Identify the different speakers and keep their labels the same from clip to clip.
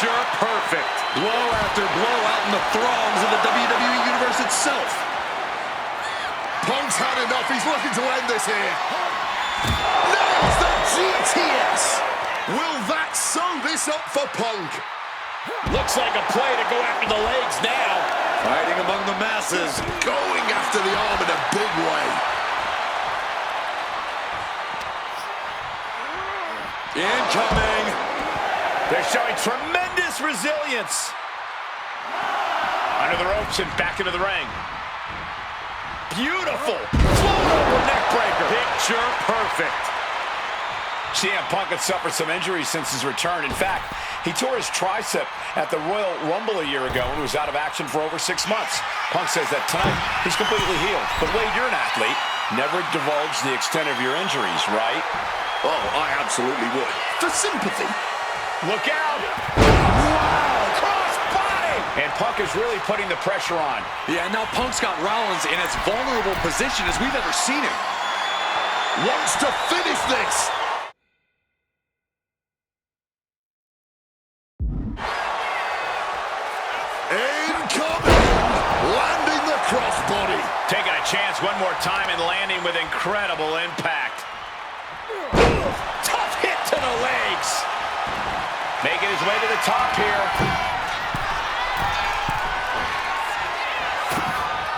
Speaker 1: Picture perfect.
Speaker 2: Blow after blow out in the throngs of the WWE Universe itself.
Speaker 3: Punk's had enough. He's looking to end this here. Nails the GTS. Will that sew this up for Punk?
Speaker 1: Looks like a play to go after the legs now.
Speaker 2: Fighting among the masses.
Speaker 3: Going after the arm in a big way.
Speaker 2: Incoming.
Speaker 1: They're showing tremendous resilience. Under the ropes and back into the ring. Beautiful. Float over neck breaker. Picture perfect. CM Punk had suffered some injuries since his return. In fact, he tore his tricep at the Royal Rumble a year ago and was out of action for over 6 months. Punk says that tonight he's completely healed. But Wade, you're an athlete. Never divulge the extent of your injuries, right?
Speaker 3: Oh, I absolutely would. For sympathy.
Speaker 1: Look out! Wow! Cross body! And Punk is really putting the pressure on.
Speaker 2: Yeah, now Punk's got Rollins in as vulnerable position as we've ever seen him.
Speaker 3: Wants to finish this. Incoming! Landing the crossbody.
Speaker 1: Taking a chance one more time and landing with incredible impact. Tough hit to the legs. Making his way to the top here.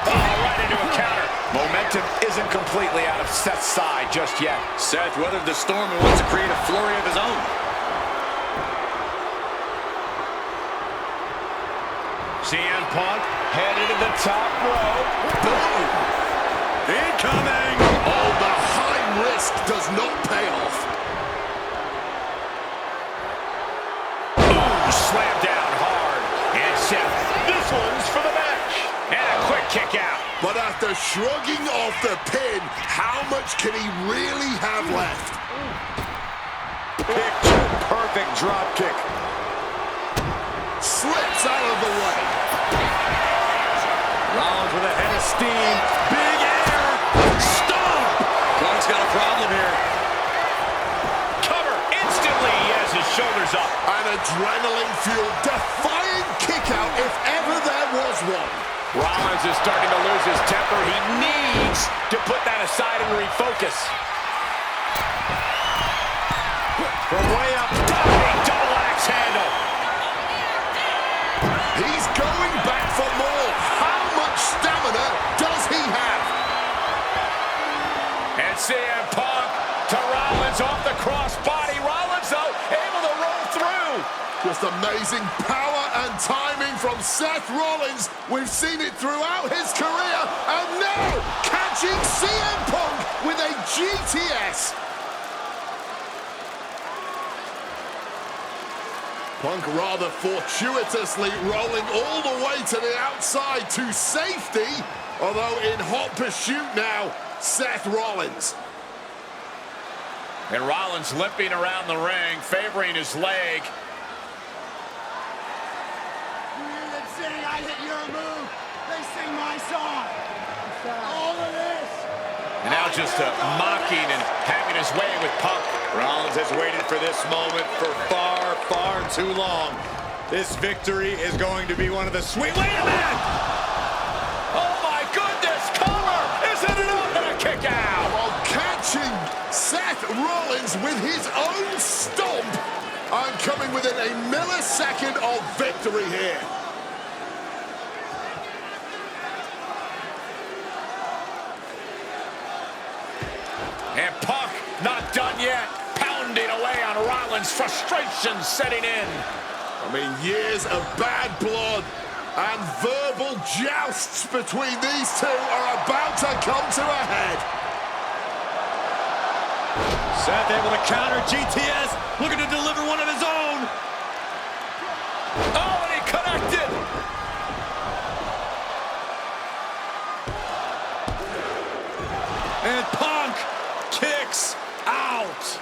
Speaker 1: Oh, right into a counter. Momentum isn't completely out of Seth's side just yet.
Speaker 2: Seth weathered the storm and wants to create a flurry of his own.
Speaker 1: CM Punk headed to the top rope.
Speaker 3: Boom!
Speaker 2: Incoming!
Speaker 3: Oh, the high risk does not pay off.
Speaker 1: Boom! Slammed down hard. And Seth, this one's for the match. And a quick kick out.
Speaker 3: But after shrugging off the pin, how much can he really have left?
Speaker 2: Picture perfect drop kick.
Speaker 3: Slips out of the way.
Speaker 2: Rollins with a head of steam. Big air. Stomp. Punk's got a problem here.
Speaker 1: Cover instantly. He has his shoulders up.
Speaker 3: An adrenaline-fueled, defying kick-out if ever there was one.
Speaker 1: Rollins is starting to lose his temper. He needs to put that aside and refocus. From way up, diving double axe handle.
Speaker 3: He's going back for more. How much stamina does he have?
Speaker 1: And CM Punk to Rollins off the crossbody. Rollins, though, able to roll through.
Speaker 3: Just amazing power and timing from Seth Rollins. We've seen it throughout his career. And now, catching CM Punk with a GTS. Punk rather fortuitously rolling all the way to the outside to safety. Although in hot pursuit now, Seth Rollins.
Speaker 1: And Rollins limping around the ring, favoring his leg.
Speaker 4: They sing, I hit your move. They sing my song. All of this.
Speaker 1: And now just mocking and having his way with Punk.
Speaker 2: Rollins has waited for this moment for far, far too long. This victory is going to be one of the sweet... Wait a minute!
Speaker 1: Oh my goodness! Cover! Isn't it up? And a kick out!
Speaker 3: While catching Seth Rollins with his own stomp. I'm coming within a millisecond of victory here.
Speaker 1: And Punk not done yet. Pounding away on Rollins. Frustration setting in.
Speaker 3: I mean, years of bad blood and verbal jousts between these two are about to come to a head.
Speaker 2: Seth able to counter GTS, looking to deliver one of his own.
Speaker 1: Oh, and he connected.
Speaker 2: And Punk kicks out.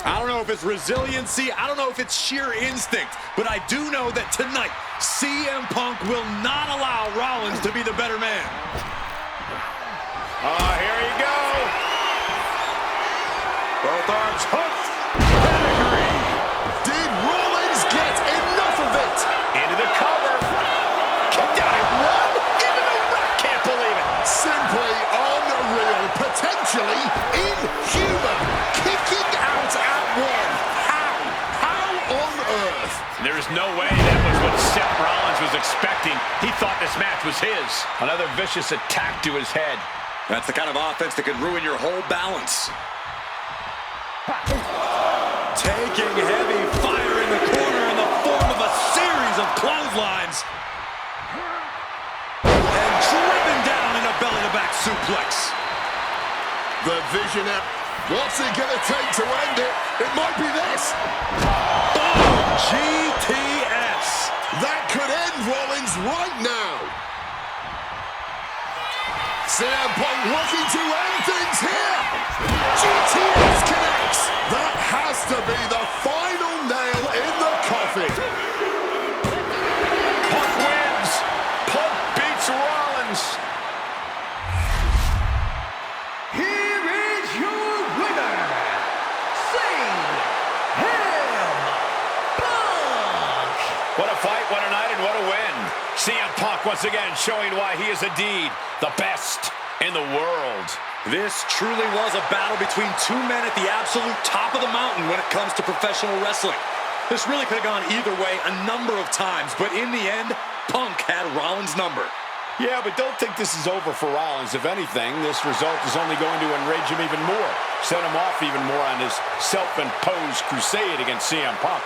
Speaker 2: I don't know if it's resiliency, I don't know if it's sheer instinct, but I do know that tonight, CM Punk will not allow Rollins to be the better man.
Speaker 1: Here you go. Both arms hooked. Pedigree.
Speaker 3: Did Rollins get enough of it?
Speaker 1: Into the cover. Kicked out at one. Into the rack. Can't believe it.
Speaker 3: Simply unreal. Potentially inhuman. Kicking out at one. How on earth?
Speaker 1: There's no way that was what Seth Rollins was expecting. He thought this match was his. Another vicious attack to his head.
Speaker 2: That's the kind of offense that could ruin your whole balance. Taking heavy fire in the corner in the form of a series of clotheslines. And driven down in a belly-to-back suplex.
Speaker 3: The visionary. What's it going to take to end it? It might be this.
Speaker 2: Boom! GTS.
Speaker 3: That could end Rollins right now. CM Punk looking to end things here. GTS connects. That has to be the final nail in the coffin.
Speaker 1: Punk wins. Punk beats Rollins.
Speaker 4: Here is your winner, CM Punk.
Speaker 1: What a fight, what a night, and what a win. CM Punk once again showing why he is indeed the best in the world.
Speaker 2: This truly was a battle between two men at the absolute top of the mountain when it comes to professional wrestling. This really could have gone either way a number of times, but in the end, Punk had Rollins' number.
Speaker 1: Yeah, but don't think this is over for Rollins. If anything, this result is only going to enrage him even more, set him off even more on his self-imposed crusade against CM Punk.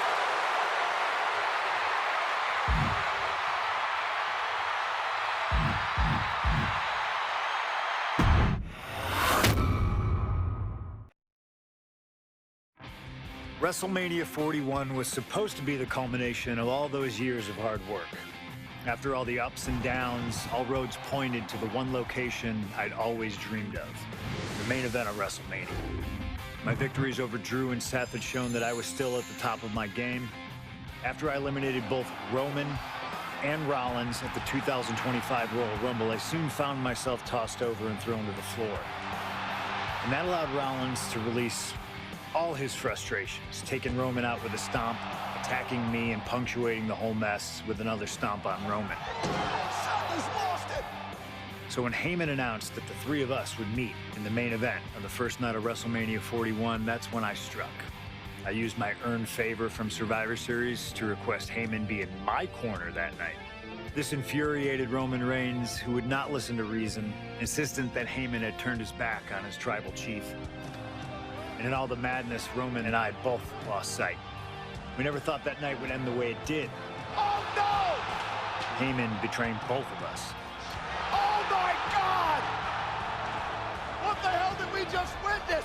Speaker 5: WrestleMania 41 was supposed to be the culmination of all those years of hard work. After all the ups and downs, all roads pointed to the one location I'd always dreamed of, the main event of WrestleMania. My victories over Drew and Seth had shown that I was still at the top of my game. After I eliminated both Roman and Rollins at the 2025 Royal Rumble, I soon found myself tossed over and thrown to the floor. And that allowed Rollins to release all his frustrations, taking Roman out with a stomp, attacking me, and punctuating the whole mess with another stomp on Roman. So when Heyman announced that the three of us would meet in the main event of the first night of WrestleMania 41, that's when I struck. I used my earned favor from Survivor Series to request Heyman be in my corner that night. This infuriated Roman Reigns, who would not listen to reason, insistent that Heyman had turned his back on his tribal chief. And in all the madness, Roman and I both lost sight. We never thought that night would end the way it did.
Speaker 4: Oh, no!
Speaker 5: Heyman betraying both of us.
Speaker 4: Oh, my God! What the hell did we just witness?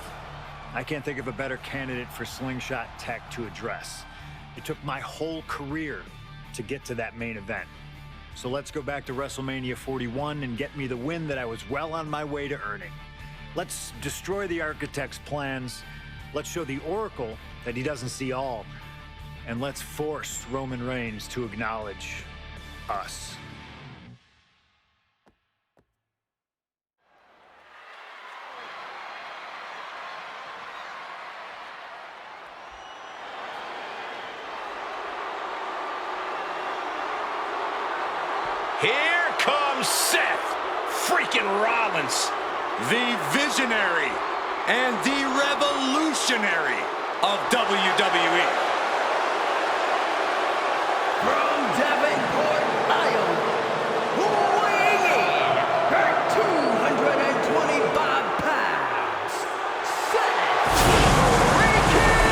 Speaker 5: I can't think of a better candidate for slingshot tech to address. It took my whole career to get to that main event. So let's go back to WrestleMania 41 and get me the win that I was well on my way to earning. Let's destroy the architect's plans. Let's show the Oracle that he doesn't see all. And let's force Roman Reigns to acknowledge us.
Speaker 1: Here comes Seth freaking Rollins.
Speaker 2: The visionary and the revolutionary of WWE.
Speaker 4: From Davenport, Iowa, weighing in at 225 pounds, Seth freaking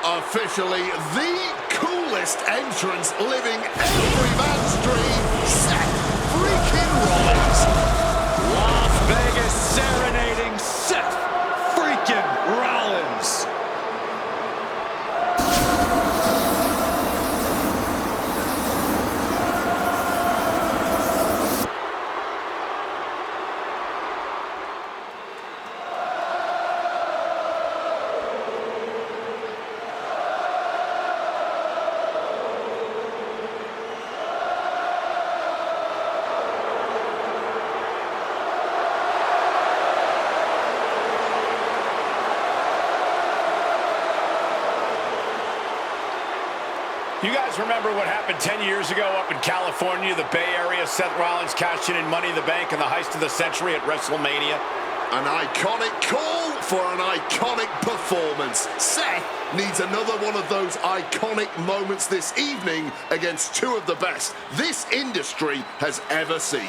Speaker 3: Officially the coolest entrance living every man's dream, Seth freaking Rollins.
Speaker 2: Las Vegas serenading Seth freaking Rollins.
Speaker 1: You guys remember what happened 10 years ago up in California, the Bay Area? Seth Rollins cashing in Money in the Bank in the heist of the century at WrestleMania.
Speaker 3: An iconic call for an iconic performance. Seth needs another one of those iconic moments this evening against two of the best this industry has ever seen.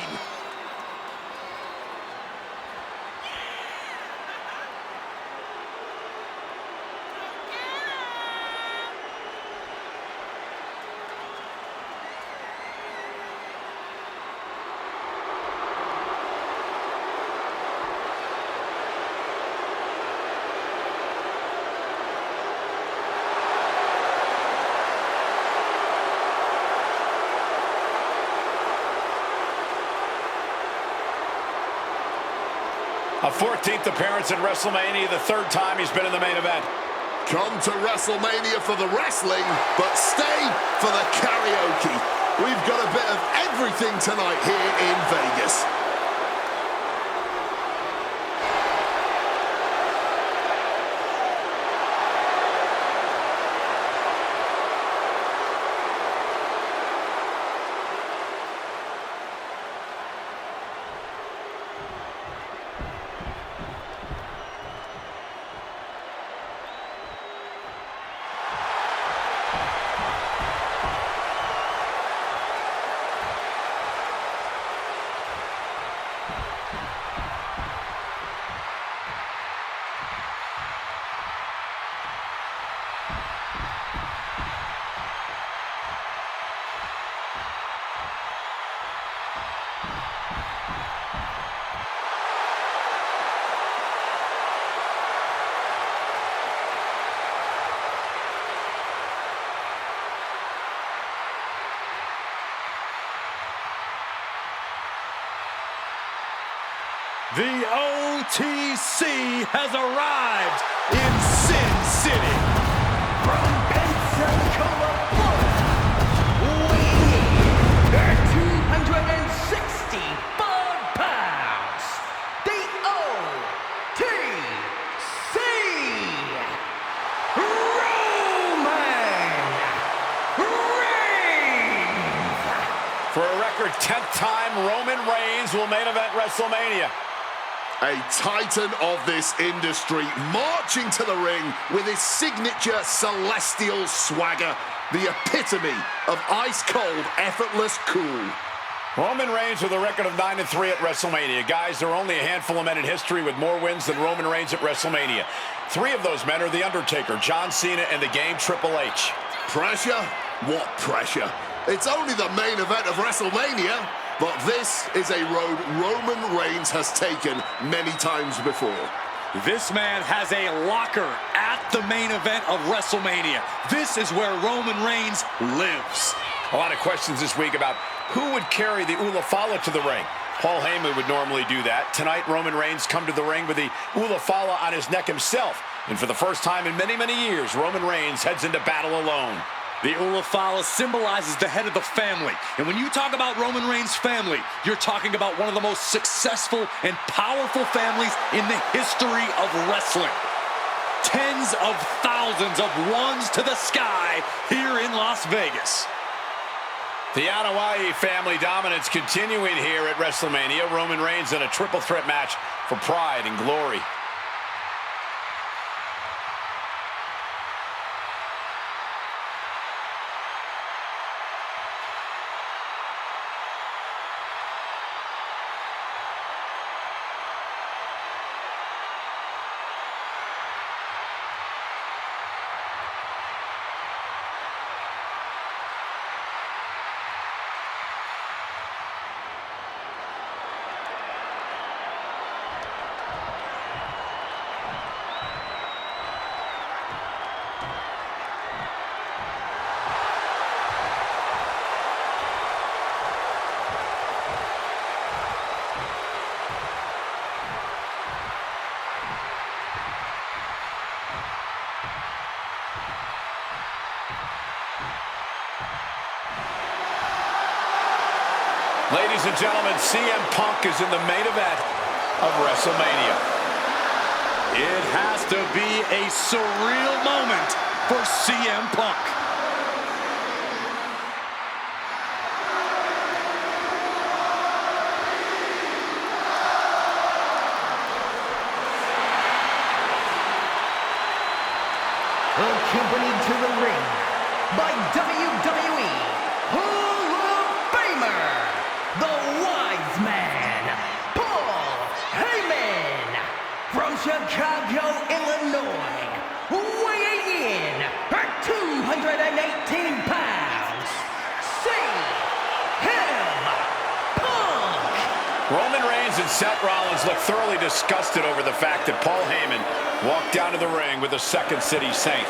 Speaker 1: A 14th appearance at WrestleMania, the third time he's been in the main event.
Speaker 3: Come to WrestleMania for the wrestling, but stay for the karaoke. We've got a bit of everything tonight here in Vegas.
Speaker 2: The OTC has arrived in Sin City.
Speaker 4: From Pensacola, Florida, weighing 1,365 pounds, the OTC, Roman Reigns.
Speaker 1: For a record 10th time, Roman Reigns will main event WrestleMania.
Speaker 3: A titan of this industry marching to the ring with his signature celestial swagger, the epitome of ice-cold, effortless cool.
Speaker 1: Roman Reigns with a record of 9-3 at WrestleMania. Guys, there are only a handful of men in history with more wins than Roman Reigns at WrestleMania. 3 of those men are The Undertaker, John Cena, and the Game Triple H.
Speaker 3: Pressure? What pressure? It's only the main event of WrestleMania. But this is a road Roman Reigns has taken many times before.
Speaker 2: This man has a locker at the main event of WrestleMania. This is where Roman Reigns lives.
Speaker 1: A lot of questions this week about who would carry the Ulafala to the ring. Paul Heyman would normally do that. Tonight, Roman Reigns come to the ring with the Ulafala on his neck himself. And for the first time in many, many years, Roman Reigns heads into battle alone.
Speaker 2: The Ulafala symbolizes the head of the family. And when you talk about Roman Reigns' family, you're talking about one of the most successful and powerful families in the history of wrestling. Tens of thousands of ones to the sky here in Las Vegas.
Speaker 1: The Anoa'i family dominance continuing here at WrestleMania. Roman Reigns in a triple threat match for pride and glory. Ladies and gentlemen, CM Punk is in the main event of WrestleMania.
Speaker 2: It has to be a surreal moment for CM Punk.
Speaker 6: by WWE Hall of Famer, the Wise Man, Paul Heyman, from Chicago, Illinois, weighing in at 218 pounds, CM Punk.
Speaker 1: Roman Reigns and Seth Rollins look thoroughly disgusted over the fact that Paul Heyman walked down to the ring with a Second City Saint.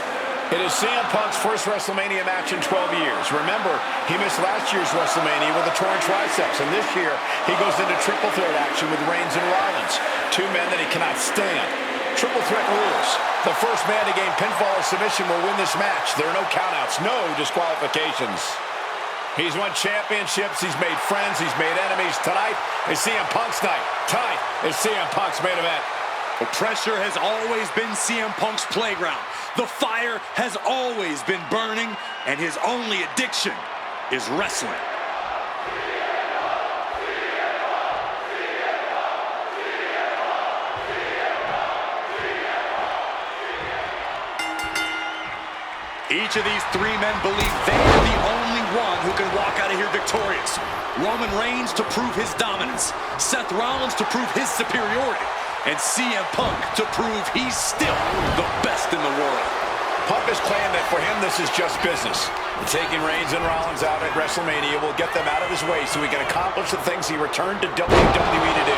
Speaker 1: It is CM Punk's first WrestleMania match in 12 years. Remember, he missed last year's WrestleMania with a torn triceps, and this year he goes into triple threat action with Reigns and Rollins, two men that he cannot stand. Triple threat rules. The first man to gain pinfall or submission will win this match. There are no countouts, no disqualifications. He's won championships, he's made friends, he's made enemies. Tonight is CM Punk's night. Tonight is CM Punk's main event.
Speaker 2: The pressure has always been CM Punk's playground. The fire has always been burning, and his only addiction is wrestling. Each of these three men believe they are the only one who can walk out of here victorious. Roman Reigns to prove his dominance, Seth Rollins to prove his superiority, and CM Punk to prove he's still the best in the world.
Speaker 1: Punk has claimed that for him this is just business. Taking Reigns and Rollins out at WrestleMania will get them out of his way so he can accomplish the things he returned to WWE to do,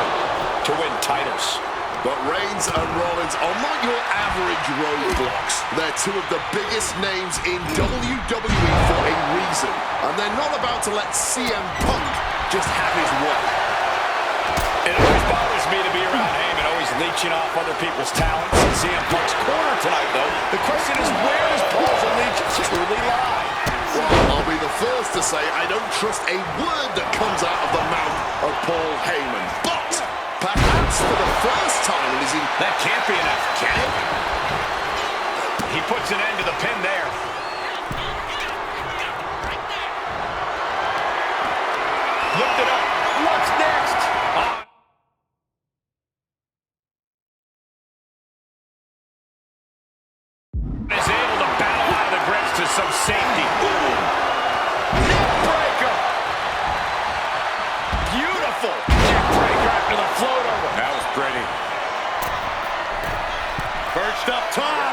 Speaker 1: to win titles.
Speaker 3: But Reigns and Rollins are not your average roadblocks. They're two of the biggest names in WWE for a reason. And they're not about to let CM Punk just have his way.
Speaker 1: It always bothers me to be around Heyman, always leeching off other people's talents. In CM Punk's corner tonight, though, the question is, where does Paul's allegiance truly lie?
Speaker 3: Well, I'll be the first to say I don't trust a word that comes out of the mouth of Paul Heyman. But perhaps for the first time in his...
Speaker 1: That can't be enough, can it? He puts an end to the pin there. Lift it up. What's next? Is able to battle out of the grips to some safety. Neck breaker. Beautiful. Neck breaker after the float over. That was pretty. Perched up top.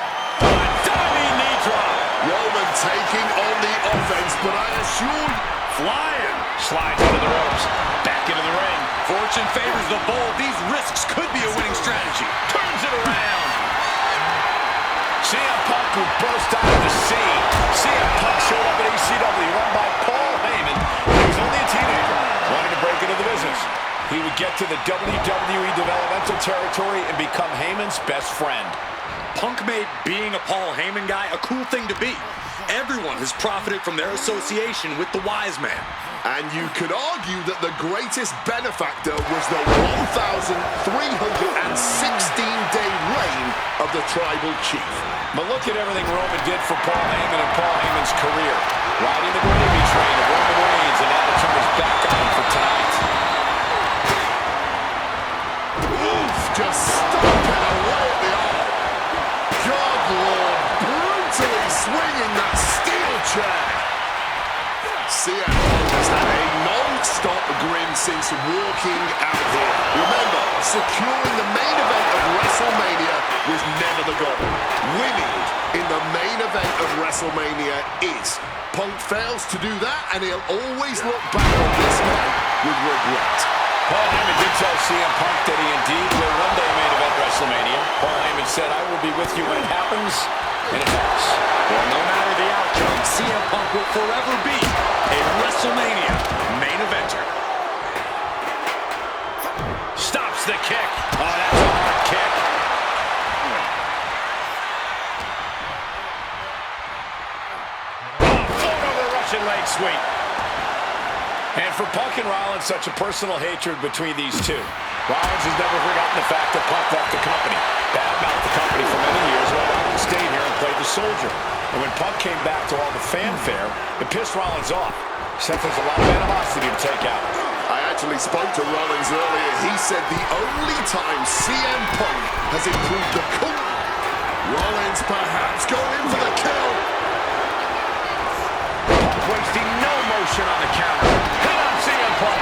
Speaker 1: Diving knee drop.
Speaker 3: Roman taking on the offense, but I assure you...
Speaker 1: Flying. Slides into the ropes. Back into the ring.
Speaker 2: Fortune favors the bold. These risks could be a winning strategy.
Speaker 1: Turns it around. CM Punk, who burst out of the scene. CM Punk showed up at ECW, run by Paul Heyman. He was only a teenager, wanting to break into the business. He would get to the WWE developmental territory and become Heyman's best friend.
Speaker 2: Punk made being a Paul Heyman guy a cool thing to be. Everyone has profited from their association with the Wise Man.
Speaker 3: And you could argue that the greatest benefactor was the 1,316-day reign of the Tribal Chief.
Speaker 1: But look at everything Roman did for Paul Heyman and Paul Heyman's career. Riding the gravy train of Roman Reigns, and now to turn his back on him for tonight.
Speaker 3: Oof, just stomping away at the arm. God, Lord, brutally swinging that steel chair. CM Punk has had a non-stop grin since walking out here. Remember, securing the main event of WrestleMania was never the goal. Winning in the main event of WrestleMania is. Punk fails to do that, and he'll always look back on this night with regret.
Speaker 1: Paul Heyman did tell CM Punk that he indeed will one day main event WrestleMania. Paul Heyman said, "I will be with you when it happens," and it has.
Speaker 2: Well, no matter the outcome, CM Punk will forever be a WrestleMania main eventer.
Speaker 1: Stops the kick. Oh, that's a hard kick. Oh, float over Russian leg sweep. And for Punk and Rollins, such a personal hatred between these two. Rollins has never forgotten the fact that Punk left the company, badmouthed the company for many years, while Rollins stayed here and played the soldier. And when Punk came back to all the fanfare, it pissed Rollins off. Seth has a lot of animosity to take out.
Speaker 3: I actually spoke to Rollins earlier. He said the only time CM Punk has improved the company. Rollins perhaps going in for the kill.
Speaker 1: wasting no motion on the counter. Hit on CM Punk.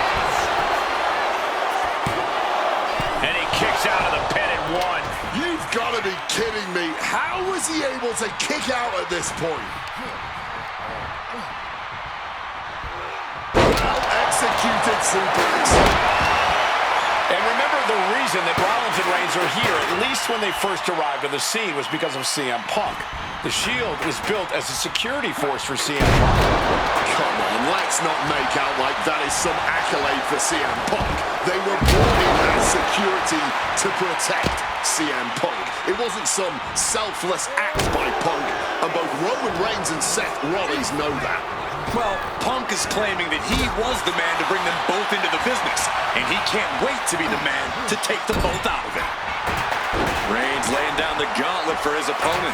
Speaker 1: And he kicks out of the pin at 1.
Speaker 3: You've got to be kidding me. How was he able to kick out at this point? Well-executed suplex.
Speaker 1: And remember, the reason that Rollins and Reigns are here, at least when they first arrived on the scene, was because of CM Punk. The Shield was built as a security force for CM Punk.
Speaker 3: Come on, let's not make out like that is some accolade for CM Punk. They were brought in as security to protect CM Punk. It wasn't some selfless act by Punk, and both Roman Reigns and Seth Rollins know that.
Speaker 2: Well, Punk is claiming that he was the man to bring them both into the business, and he can't wait to be the man to take them both out of it. Reigns laying down the gauntlet for his opponent.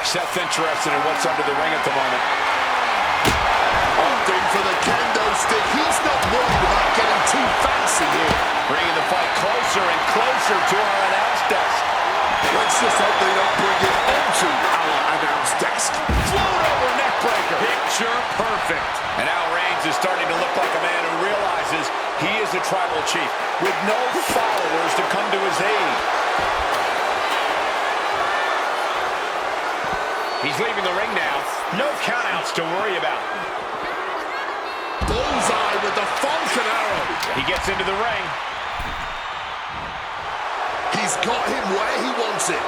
Speaker 1: Seth interested in what's under the ring at the moment.
Speaker 3: Opting for the kendo stick. He's not worried about getting too fancy here.
Speaker 1: Bringing the fight closer and closer to our announce desk.
Speaker 3: Let's just hope they don't bring it onto our announce desk.
Speaker 1: Float over neck breaker. Picture perfect. And now Reigns is starting to look like a man who realizes he is a tribal chief with no followers to come to his aid. He's leaving the ring now. No countouts to worry about.
Speaker 3: Bullseye with the Falcon Arrow.
Speaker 1: He gets into the ring.
Speaker 3: He's got him where he wants it.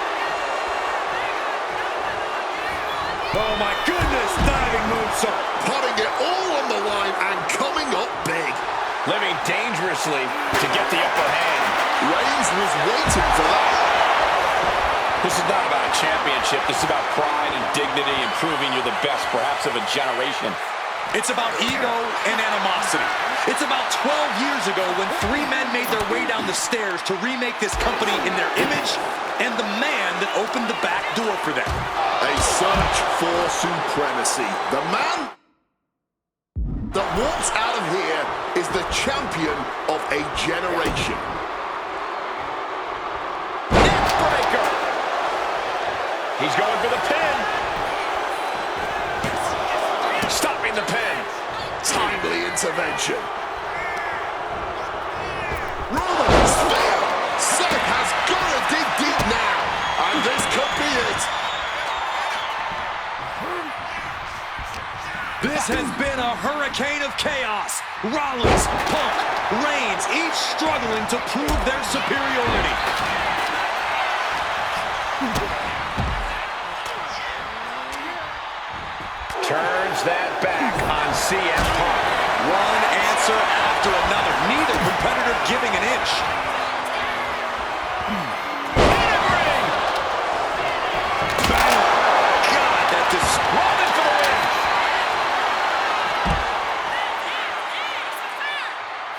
Speaker 2: Oh my goodness, diving moonsault.
Speaker 3: Putting it all on the line and coming up big.
Speaker 1: Living dangerously to get the upper hand.
Speaker 3: Reigns was waiting for that.
Speaker 1: This is not about a championship. This is about pride and dignity and proving you're the best, perhaps, of a generation.
Speaker 2: It's about ego and animosity. It's about 12 years ago when 3 men made their way down the stairs to remake this company in their image, and the man that opened the back door for them.
Speaker 3: A search for supremacy. The man that walks out of here is the champion of a generation.
Speaker 1: Neckbreaker! He's going for the pin. Stopping the pin.
Speaker 3: Timely intervention. Roman spear. Seth has got to dig deep now. And this could be it.
Speaker 2: This has been a hurricane of chaos. Rollins, Punk, Reigns, each struggling to prove their superiority.
Speaker 1: Turns that back on CM Punk.
Speaker 2: One answer after another. Neither competitor giving an inch. God, that Roman for the win.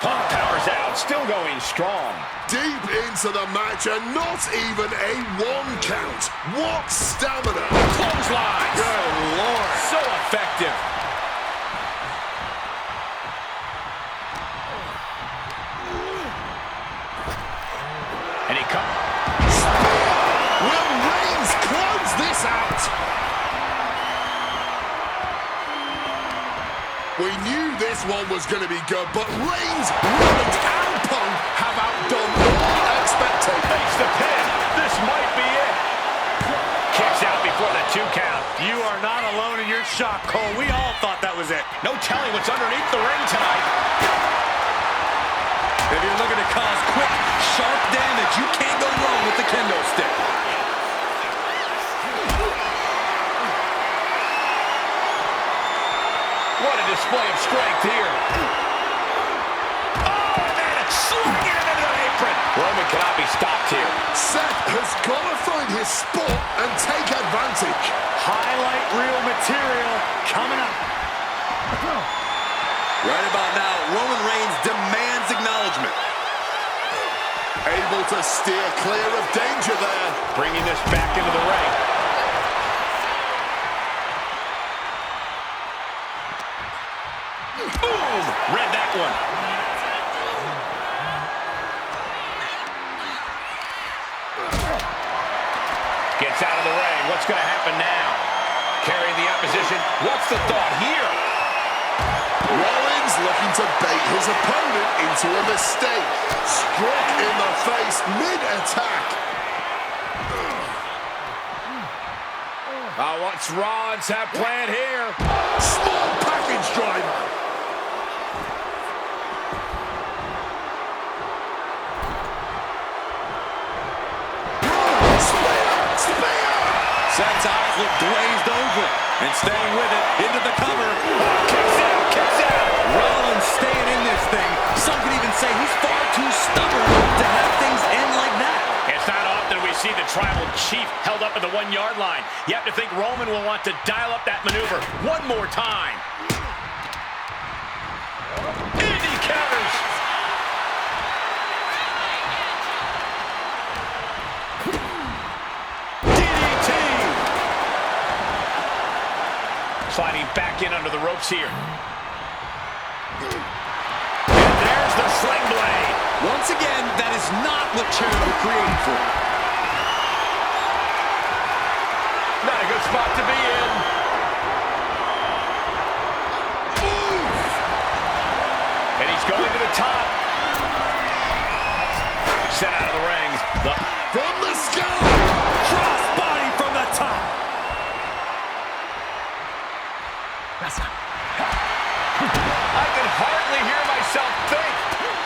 Speaker 1: Punk powers out, still going strong.
Speaker 3: Deep into the match and not even a 1 count. What stamina.
Speaker 1: Clothesline.
Speaker 2: Good Lord.
Speaker 1: So effective. And he comes.
Speaker 3: Will Reigns close this out? We knew this one was going to be good, but Reigns, Rollins, and Punk have outdone all expectations.
Speaker 1: Makes the pin. This might be it. Kicks out before the 2 count.
Speaker 2: You are not alone in your shock, Cole. We all thought that was it.
Speaker 1: No telling what's underneath the ring tonight.
Speaker 2: If you're looking to cause quick, sharp damage, you can't go wrong with the kendo stick.
Speaker 1: What a display of strength here. Oh, and then it's slinging it into the apron. Roman cannot be stopped here.
Speaker 3: Seth has got to find his spot and take advantage.
Speaker 2: Highlight reel material coming up. Right about now, Roman Reigns demands acknowledgement.
Speaker 3: Able to steer clear of danger there.
Speaker 1: Bringing this back into the ring. Boom! Read that one. Gets out of the ring. What's going to happen now? Carrying the opposition. What's the thought here?
Speaker 3: Rollins looking to bait his opponent into a mistake. Struck in the face mid-attack.
Speaker 1: What's Rollins have planned here?
Speaker 3: Small package driver. Spear!
Speaker 2: Seth's eyes look glazed over and staying with it into the cover.
Speaker 1: Kicks out, kicks out.
Speaker 2: Rollins staying in this thing. Some could even say he's far too stubborn to have things end like that.
Speaker 1: It's not often we see the tribal chief held up at the 1-yard line. You have to think Roman will want to dial up that maneuver one more time. Indy counters. DDT. Sliding back in under the ropes here. And there's the sling blade.
Speaker 2: Once again, that is not what Chad was created for.
Speaker 1: Not a good spot to be in.
Speaker 3: Move!
Speaker 1: And he's going to the top. Set out of the ring.
Speaker 3: From the sky!
Speaker 2: Cross body from the top.
Speaker 1: I can hardly hear myself think.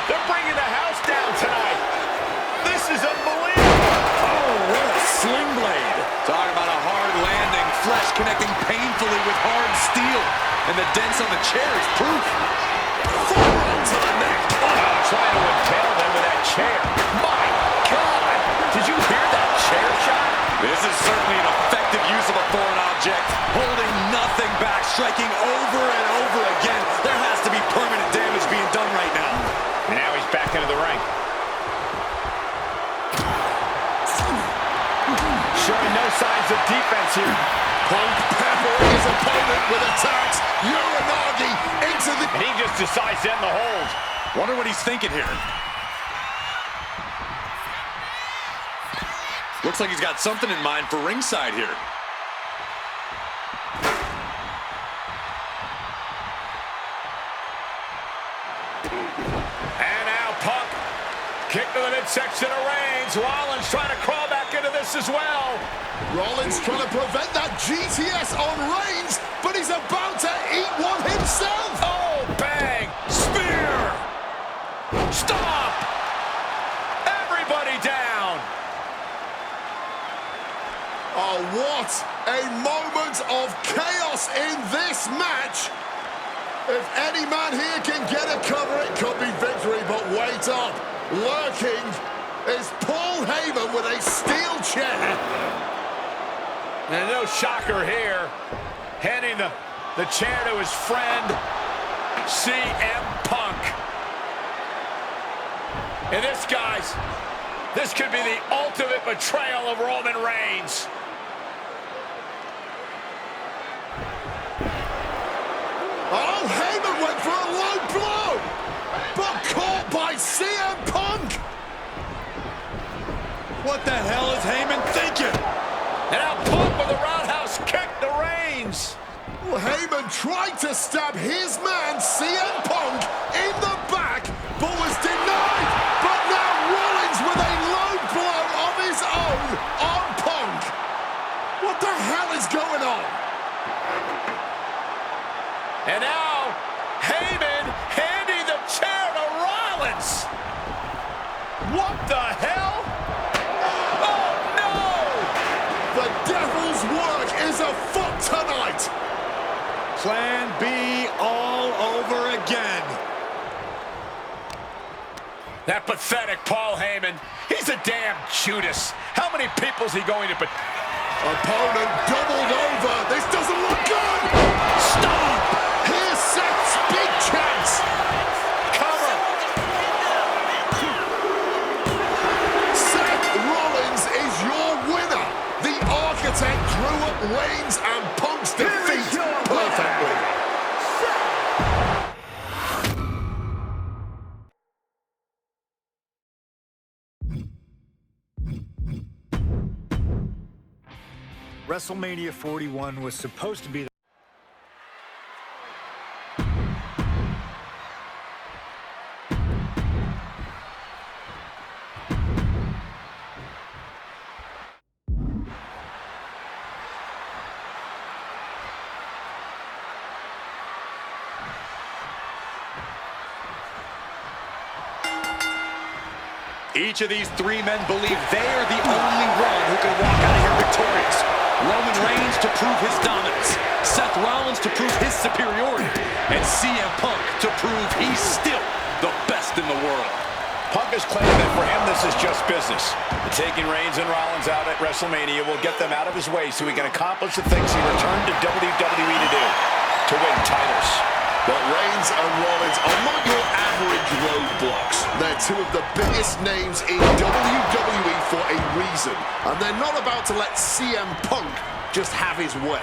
Speaker 1: They're bringing the house down tonight. This is unbelievable.
Speaker 2: Oh, what a sling blade. Talk about a hard landing, flesh connecting painfully with hard steel. And the dents on the chair is proof.
Speaker 3: Forearm to the neck.
Speaker 1: Trying to impale them with that chair. My God! Did you hear that chair shot?
Speaker 2: This is certainly an effective use of a foreign object. Holding nothing back, striking over and over again. There has to be permanent damage being done right now.
Speaker 1: And now he's back into the ring. Showing no signs of defense here.
Speaker 3: Punk peppering his opponent with attacks. Uranagi into the...
Speaker 1: And he just decides to end the hold.
Speaker 2: Wonder what he's thinking here. Looks like he's got something in mind for ringside here.
Speaker 1: And now Punk. Kick to the midsection of Reigns. Rollins trying to crawl back into this as well.
Speaker 3: Rollins trying to prevent that GTS on Reigns, but he's about to eat one himself.
Speaker 1: Oh, bang. Spear. Stop. Everybody down.
Speaker 3: Oh, what a moment of chaos in this match. If any man here can get a cover, it could be victory, but wait up. Lurking is Paul Heyman with a steel chair.
Speaker 1: And no shocker here. Handing the chair to his friend, CM Punk. And this, guys, this could be the ultimate betrayal of Roman Reigns.
Speaker 3: Oh, Heyman went for a low blow, but caught by CM Punk.
Speaker 2: What the hell is Heyman thinking?
Speaker 1: And now Punk with a roundhouse kick to Reigns.
Speaker 3: Well, Heyman tried to stab his man, CM Punk, in the back, but was denied. But now Rollins with a low blow of his own on Punk. What the hell is going on?
Speaker 1: And now Heyman handing the chair to Rollins. What the hell? Oh, no!
Speaker 3: The devil's work is afoot tonight.
Speaker 2: Plan B all over again.
Speaker 1: That pathetic Paul Heyman. He's a damn Judas. How many people's he going to...
Speaker 3: Opponent doubled over. This doesn't look good.
Speaker 1: Stop!
Speaker 3: Here's Seth's big chance.
Speaker 1: Cover!
Speaker 3: Seth Rollins is your winner. The architect drew up Reigns and Punk's defeat perfectly.
Speaker 5: WrestleMania 41 was supposed to be the
Speaker 2: Each of these three men believe they are the only one who can walk out of here victorious. Roman Reigns to prove his dominance, Seth Rollins to prove his superiority, and CM Punk to prove he's still the best in the world.
Speaker 1: Punk has claimed that for him this is just business. Taking Reigns and Rollins out at WrestleMania will get them out of his way so he can accomplish the things he returned to WWE to do, to win titles.
Speaker 3: But Reigns and Rollins are not your average roadblocks. They're two of the biggest names in WWE for a reason. And they're not about to let CM Punk just have his way.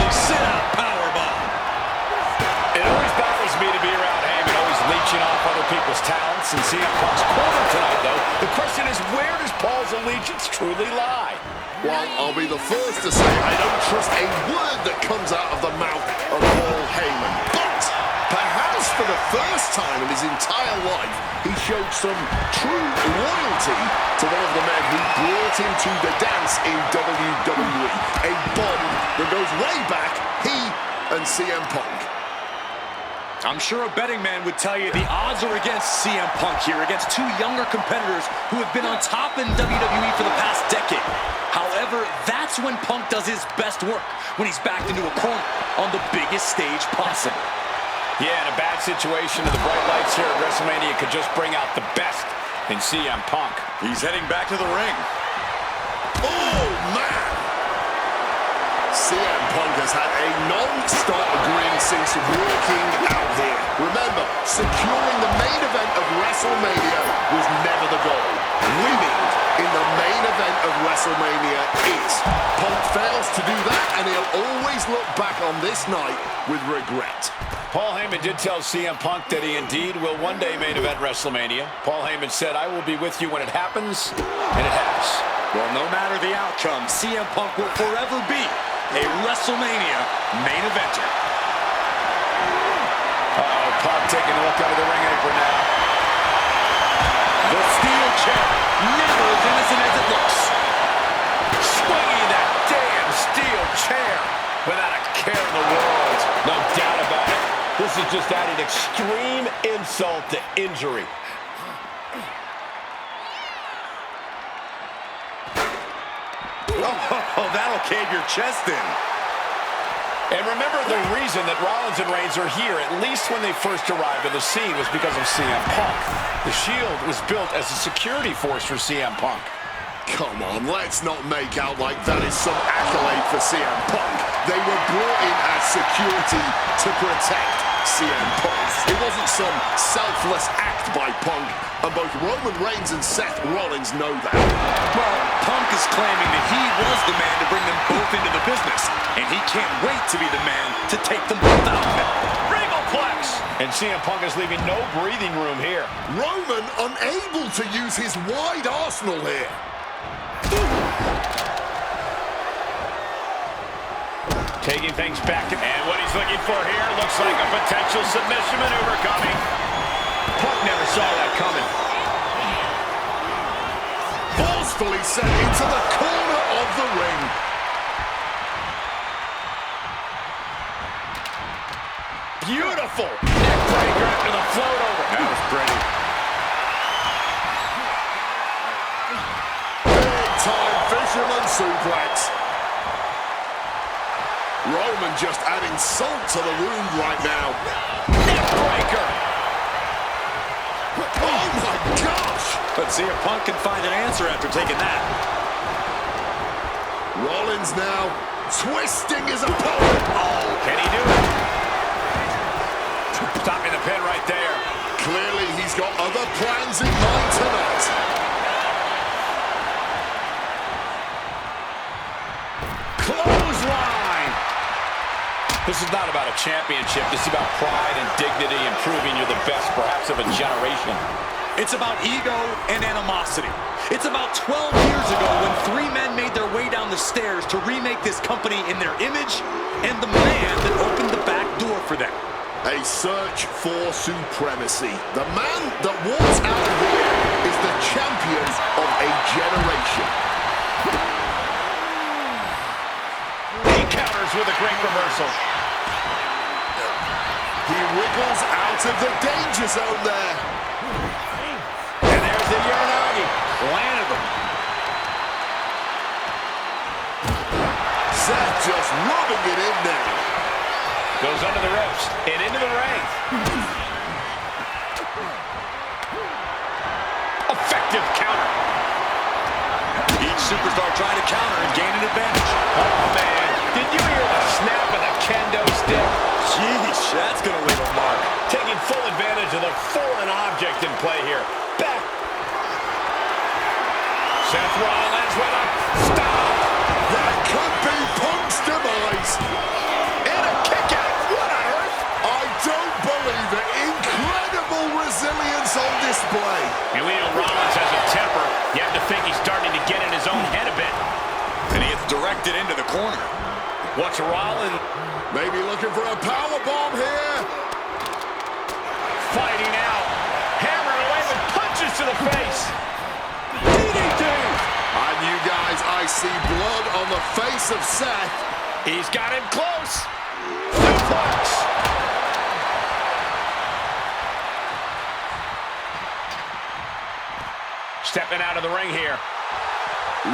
Speaker 2: Sit-out powerbomb.
Speaker 1: It always bothers me to be around Heyman, always leeching off other people's talents. And CM Punk's corner tonight, though, the question is, where does Paul's allegiance truly lie?
Speaker 3: Well, I'll be the first to say I don't trust a word that comes out of the mouth of Paul Heyman. But perhaps for the first time in his entire life, he showed some true loyalty to one of the men who brought him to the dance in WWE. A bond that goes way back, he and CM Punk.
Speaker 2: I'm sure a betting man would tell you the odds are against CM Punk here, against two younger competitors who have been on top in WWE for the past decade. However, that's when Punk does his best work, when he's backed into a corner on the biggest stage possible.
Speaker 1: Yeah, in a bad situation, and the bright lights here at WrestleMania could just bring out the best in CM Punk.
Speaker 2: He's heading back to the ring.
Speaker 3: Oh, man! CM Punk has had a non-stop grin since walking out here. Remember, securing the main event of WrestleMania was never the goal. Winning in the main event of WrestleMania is. Punk fails to do that, and he'll always look back on this night with regret.
Speaker 1: Paul Heyman did tell CM Punk that he indeed will one day main event WrestleMania. Paul Heyman said, "I will be with you when it happens," and it has.
Speaker 2: Well, no matter the outcome, CM Punk will forever be a WrestleMania main eventer.
Speaker 1: Uh-oh, Punk taking a look out of the ring apron now.
Speaker 2: The steel chair, never as innocent as it looks.
Speaker 1: Swinging that damn steel chair without a care in the world. No doubt about it. This is just adding extreme insult to injury.
Speaker 2: Oh, that'll cave your chest in.
Speaker 1: And remember, the reason that Rollins and Reigns are here, at least when they first arrived on the scene, was because of CM Punk. The Shield was built as a security force for CM Punk.
Speaker 3: Come on, let's not make out like that is some accolade for CM Punk. They were brought in as security to protect CM Punk. It wasn't some selfless act by Punk, and both Roman Reigns and Seth Rollins know that.
Speaker 2: Well, Punk is claiming that he was the man to bring them both into the business, and he can't wait to be the man to take them both out of it.
Speaker 1: Regalplex! And CM Punk is leaving no breathing room here.
Speaker 3: Roman unable to use his wide arsenal here.
Speaker 1: Taking things back, and what he's looking for here looks like a potential submission maneuver coming. Punk never saw that coming.
Speaker 3: Forcefully sent into the corner of the ring.
Speaker 1: Beautiful neck breaker after the float over. That was pretty.
Speaker 3: Big time fisherman suplex. Roman just adding salt to the wound right now.
Speaker 1: Neck breaker.
Speaker 3: Oh my gosh!
Speaker 2: Let's see if Punk can find an answer after taking that.
Speaker 3: Rollins now twisting his opponent.
Speaker 1: Oh, can he do it? Stopping the pin right there.
Speaker 3: Clearly he's got other plans in mind tonight.
Speaker 1: Clothesline. This is not about a championship. This is about pride and dignity and proving you're the best, perhaps, of a generation.
Speaker 2: It's about ego and animosity. It's about 12 years ago when three men made their way down the stairs to remake this company in their image, and the man that opened the back door for them.
Speaker 3: A search for supremacy. The man that walks out of here is the champion of a generation.
Speaker 1: He counters with a great reversal.
Speaker 3: He wriggles out of the danger zone there.
Speaker 1: And there's the Uranagi. Landed him.
Speaker 3: Seth just rubbing it in there.
Speaker 1: Goes under the ropes and into the ring. Effective counter.
Speaker 2: Each superstar trying to counter and gain an advantage.
Speaker 1: Oh, man. Did you hear the snap of the kendo stick?
Speaker 2: Jeez, that's going to leave a mark.
Speaker 1: Taking full advantage of the foreign object in play here. Back. Seth Rollins with a stop.
Speaker 3: That could be Punk's demise.
Speaker 1: And a kick out. What on earth?
Speaker 3: I don't believe it. Incredible resilience on display.
Speaker 1: You know Rollins has a temper. You have to think he's starting to get in his own head a bit.
Speaker 2: And he gets directed into the corner.
Speaker 1: What's Rollins?
Speaker 3: Maybe looking for a power bomb here.
Speaker 1: Fighting out. Hammering away with punches to the face. DDT.
Speaker 3: And you guys, I see blood on the face of Seth.
Speaker 1: He's got him close. Suplex. Stepping out of the ring here.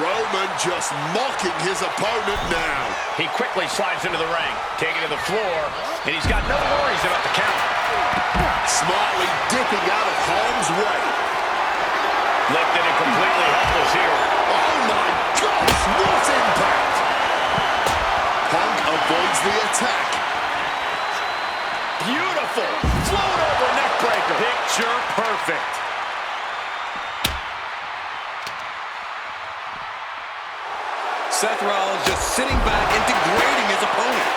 Speaker 3: Roman just mocking his opponent now.
Speaker 1: He quickly slides into the ring, taking to the floor, and he's got no worries about the count.
Speaker 3: Smartly dipping out of harm's way.
Speaker 1: Lifted and completely helpless here.
Speaker 3: Oh my gosh, what impact! Punk avoids the attack.
Speaker 1: Beautiful. Float over neck breaker. Picture perfect.
Speaker 2: Seth Rollins just sitting back and degrading his opponent.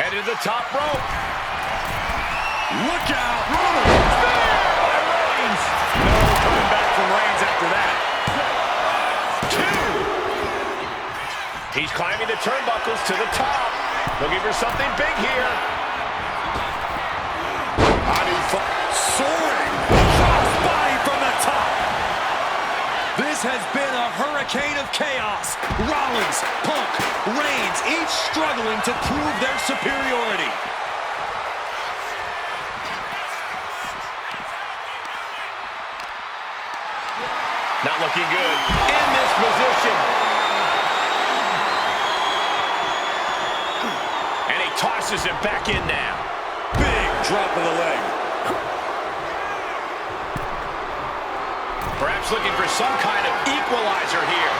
Speaker 1: Headed to the top rope.
Speaker 2: Look out! Rollins!
Speaker 1: There by Reigns.
Speaker 2: No coming back from Reigns after that.
Speaker 1: 2. He's climbing the turnbuckles to the top. Looking for something big here.
Speaker 2: Soaring! Crossbody from the top! This has been a hurricane of chaos. Rollins, Punk, Reigns, each struggling to prove their superiority.
Speaker 1: Not looking good in this position. And he tosses him back in now.
Speaker 2: Big drop of the leg.
Speaker 1: Perhaps looking for some kind of equalizer here.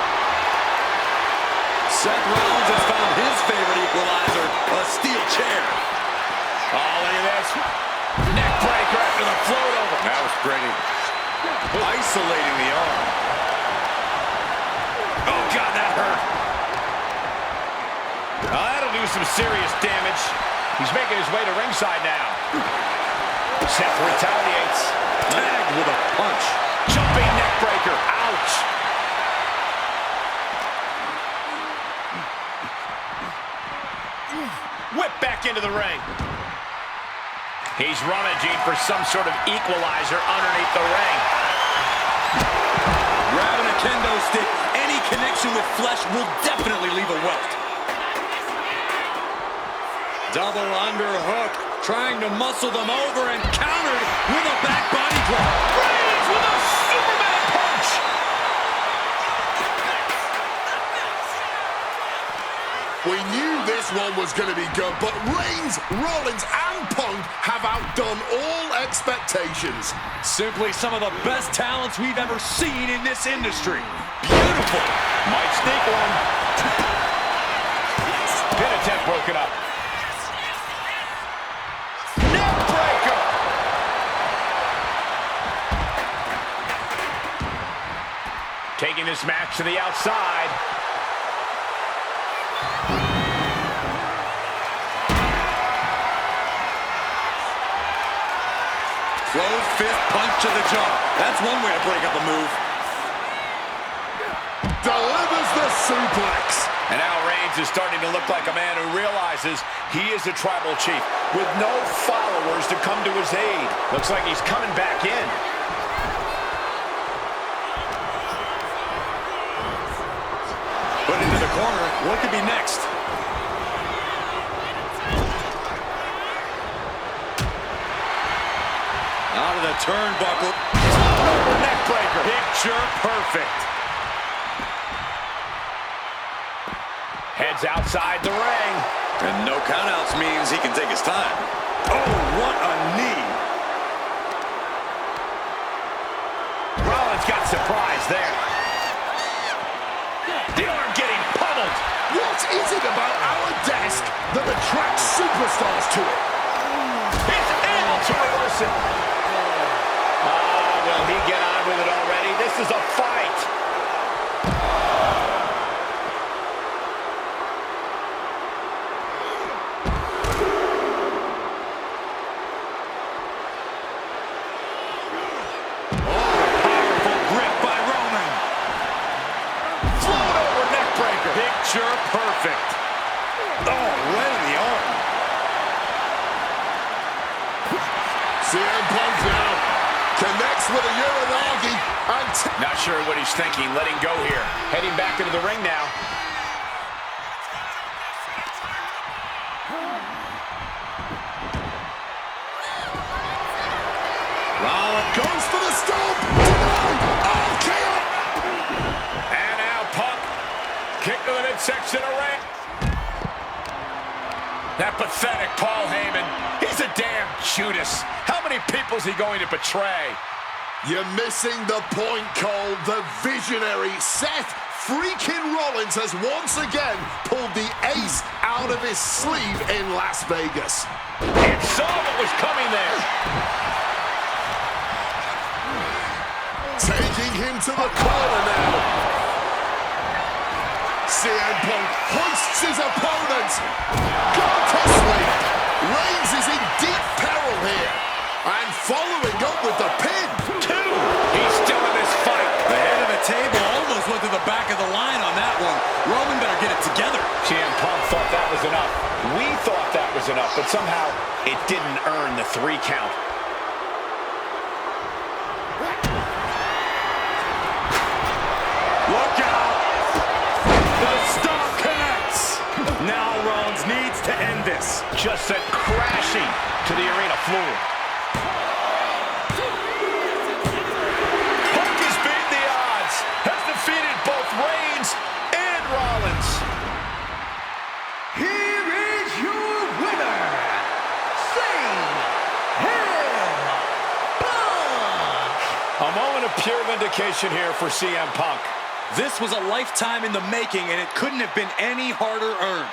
Speaker 2: Seth Rollins has found his favorite equalizer, a steel chair.
Speaker 1: Oh, look at this. Neck breaker after the float over.
Speaker 2: That was pretty. Isolating the arm.
Speaker 1: Oh, God, that hurt. Oh, that'll do some serious damage. He's making his way to ringside now. Seth retaliates.
Speaker 2: Tagged with a punch.
Speaker 1: Jumping neck breaker. Ouch. Whip back into the ring. He's rummaging for some sort of equalizer underneath the ring.
Speaker 2: Grabbing a kendo stick, any connection with flesh will definitely leave a welt. Double underhook, trying to muscle them over and countered with a back body drop.
Speaker 1: Reigns with a Superman punch.
Speaker 3: We knew this one was going to be good, but Reigns, Rollins, and Punk have outdone all expectations.
Speaker 2: Simply some of the best talents we've ever seen in this industry. Beautiful.
Speaker 1: Might sneak one. Pin attempt broken up. Neck breaker. Taking this match to the outside.
Speaker 2: Closed fist punch to the jaw. That's one way to break up a move.
Speaker 3: Delivers the suplex.
Speaker 1: And now Reigns is starting to look like a man who realizes he is a tribal chief with no followers to come to his aid. Looks like he's coming back in.
Speaker 2: Put into the corner. What could be next? Out of the turnbuckle.
Speaker 1: Neck breaker. Picture perfect. Heads outside the ring.
Speaker 2: And no countouts means he can take his time. Oh, what a knee.
Speaker 1: Rollins got surprised there. The arm getting pummeled.
Speaker 3: What is it about our desk that attracts superstars to it?
Speaker 1: He's able to reverse it. Will he get on with it already? This is a fight. Powerful grip by Roman. Float over neck breaker. Picture perfect.
Speaker 2: Oh, right in the arm.
Speaker 3: CM Punk now connects with a Uranagi and
Speaker 1: Not sure what he's thinking, letting go here. Heading back into the ring now.
Speaker 3: Rollins goes for the stomp. Oh, kill!
Speaker 1: And now Punk kick to the midsection of ring. That pathetic Paul Heyman. He's a damn Judas. How many people is he going to betray?
Speaker 3: You're missing the point, Cole. The visionary Seth freaking Rollins has once again pulled the ace out of his sleeve in Las Vegas.
Speaker 1: It saw what was coming there.
Speaker 3: Taking him to the corner now. CM Punk hoists his opponent. Got to sleep. Reigns is in deep peril here. And following up with the pin.
Speaker 1: Two. He's still in this fight.
Speaker 2: The head of the table almost went to the back of the line on that one. Roman better get it together.
Speaker 1: CM Punk thought that was enough. We thought that was enough, but somehow it didn't earn the 3 count.
Speaker 2: Look out! The stomp connects! Now Rollins needs to end this.
Speaker 1: Just sent crashing to the arena floor. Punk has beaten the odds, has defeated both Reigns and Rollins.
Speaker 6: Here is your winner, CM Punk!
Speaker 1: A moment of pure vindication here for CM Punk.
Speaker 2: This was a lifetime in the making, and it couldn't have been any harder earned.